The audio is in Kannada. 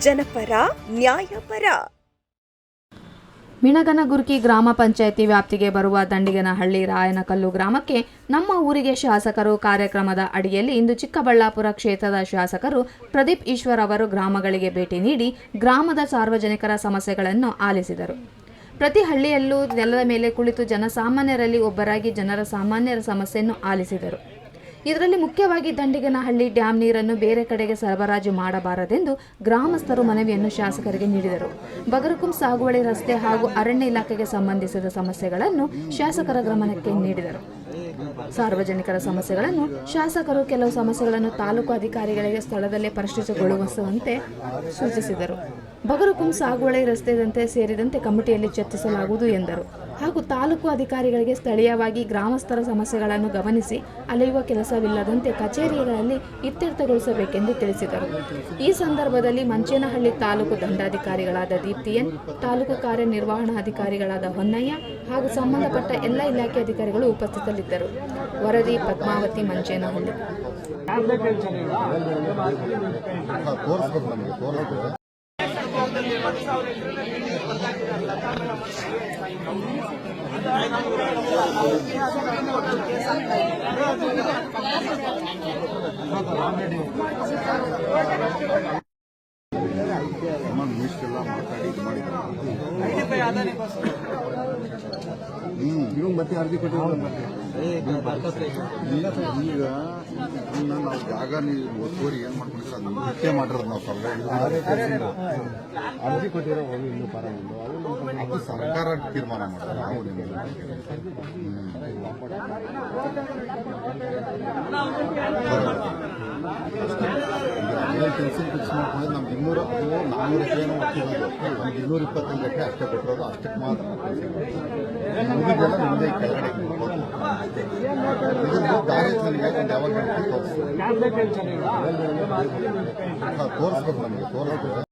ಜನಪರ ನ್ಯಾಯಪರ. ಮಿಣಗನಗುರ್ಕಿ ಗ್ರಾಮ ಪಂಚಾಯಿತಿ ವ್ಯಾಪ್ತಿಗೆ ಬರುವ ದಂಡಿಗನಹಳ್ಳಿ ರಾಯನಕಲ್ಲು ಗ್ರಾಮಕ್ಕೆ ನಮ್ಮ ಊರಿಗೆ ಶಾಸಕರು ಕಾರ್ಯಕ್ರಮದ ಅಡಿಯಲ್ಲಿ ಇಂದು ಚಿಕ್ಕಬಳ್ಳಾಪುರ ಕ್ಷೇತ್ರದ ಶಾಸಕರು ಪ್ರದೀಪ್ ಈಶ್ವರ್ ಅವರು ಗ್ರಾಮಗಳಿಗೆ ಭೇಟಿ ನೀಡಿ ಗ್ರಾಮದ ಸಾರ್ವಜನಿಕರ ಸಮಸ್ಯೆಗಳನ್ನು ಆಲಿಸಿದರು. ಪ್ರತಿ ಹಳ್ಳಿಯಲ್ಲೂ ನೆಲದ ಮೇಲೆ ಕುಳಿತು ಜನಸಾಮಾನ್ಯರಲ್ಲಿ ಒಬ್ಬರಾಗಿ ಜನರ ಸಾಮಾನ್ಯರ ಸಮಸ್ಯೆಯನ್ನು ಆಲಿಸಿದರು. ಇದರಲ್ಲಿ ಮುಖ್ಯವಾಗಿ ದಂಡಿಗನಹಳ್ಳಿ ಡ್ಯಾಂ ನೀರನ್ನು ಬೇರೆ ಕಡೆಗೆ ಸರಬರಾಜು ಮಾಡಬಾರದೆಂದು ಗ್ರಾಮಸ್ಥರು ಮನವಿಯನ್ನು ಶಾಸಕರಿಗೆ ನೀಡಿದರು. ಬಗರಕುಂ ಸಾಗುವಳಿ ರಸ್ತೆ ಹಾಗೂ ಅರಣ್ಯ ಇಲಾಖೆಗೆ ಸಂಬಂಧಿಸಿದ ಸಮಸ್ಯೆಗಳನ್ನು ಶಾಸಕರ ಗಮನಕ್ಕೆ ನೀಡಿದರು. ಸಾರ್ವಜನಿಕರ ಸಮಸ್ಯೆಗಳನ್ನು ಶಾಸಕರು ಕೆಲವು ಸಮಸ್ಯೆಗಳನ್ನು ತಾಲೂಕು ಅಧಿಕಾರಿಗಳಿಗೆ ಸ್ಥಳದಲ್ಲೇ ಪರಿಶೀಲಿಸಿಕೊಳ್ಳುವಂತೆ ಸೂಚಿಸಿದರು. ಬಗರಕುಂ ಸಾಗುವಳಿ ರಸ್ತೆದಂತೆ ಸೇರಿದಂತೆ ಕಮಿಟಿಯಲ್ಲಿ ಚರ್ಚಿಸಲಾಗುವುದು ಎಂದರು. ಹಾಗೂ ತಾಲೂಕು ಅಧಿಕಾರಿಗಳಿಗೆ ಸ್ಥಳೀಯವಾಗಿ ಗ್ರಾಮಸ್ಥರ ಸಮಸ್ಯೆಗಳನ್ನು ಗಮನಿಸಿ ಅಲೆಯುವ ಕೆಲಸವಿಲ್ಲದಂತೆ ಕಚೇರಿಗಳಲ್ಲಿ ಇತ್ಯರ್ಥಗೊಳಿಸಬೇಕೆಂದು ತಿಳಿಸಿದರು. ಈ ಸಂದರ್ಭದಲ್ಲಿ ಮಂಚೇನಹಳ್ಳಿ ತಾಲೂಕು ದಂಡಾಧಿಕಾರಿಗಳಾದ ದೀಪ್ತಿ ಎನ್, ತಾಲೂಕು ಕಾರ್ಯನಿರ್ವಹಣಾಧಿಕಾರಿಗಳಾದ ಹೊನ್ನಯ್ಯ ಹಾಗೂ ಸಂಬಂಧಪಟ್ಟ ಎಲ್ಲ ಇಲಾಖೆ ಅಧಿಕಾರಿಗಳು ಉಪಸ್ಥಿತರಿದ್ದರು. ವರದಿ ಪದ್ಮಾವತಿ, ಮಂಚೇನಹಳ್ಳಿ. ಮತ್ತೆ ಅರ್ಜಿ ಕೊಟ್ಟಿಲ್ಲ. ಈಗ ನಾವು ಜಾಗ ನೀವು ಒತ್ತುವರಿ ಏನ್ ಮಾಡ್ಕೊಂಡಿದ್ರೆ ಅದನ್ನ ಮುಖ್ಯ ಮಾಡಿರೋದು ನಾವು ಅರ್ಜಿ ಕೊಟ್ಟಿರೋ ಇನ್ನು ಅದು ಸರ್ಕಾರ ತೀರ್ಮಾನ ಮಾಡೋದು. ನಾವು ಕೆಲಸ ಫಿಕ್ಸ್ ಮಾಡ್ಕೊಂಡ್ರೆ ನಮ್ಗೆ 400 ಎಕರೆನೂ ಮಾಡ್ತಿರೋದು, ನಮ್ಗೆ 225 ಎಕರೆ ಅಷ್ಟೇ ಕೊಟ್ಟಿರೋದು. ಅಷ್ಟಕ್ಕೆ ಮಾತ್ರ ಮುಗಿದೆಲ್ಲ ನಿಮ್ಮದೇ ಕೆಳಗಡೆ ದಾರಿ ಯಾವಾಗ ತೋರಿಸ್ಬೇಕು, ನಮಗೆ ತೋರಿಸ್ಬೇಕು.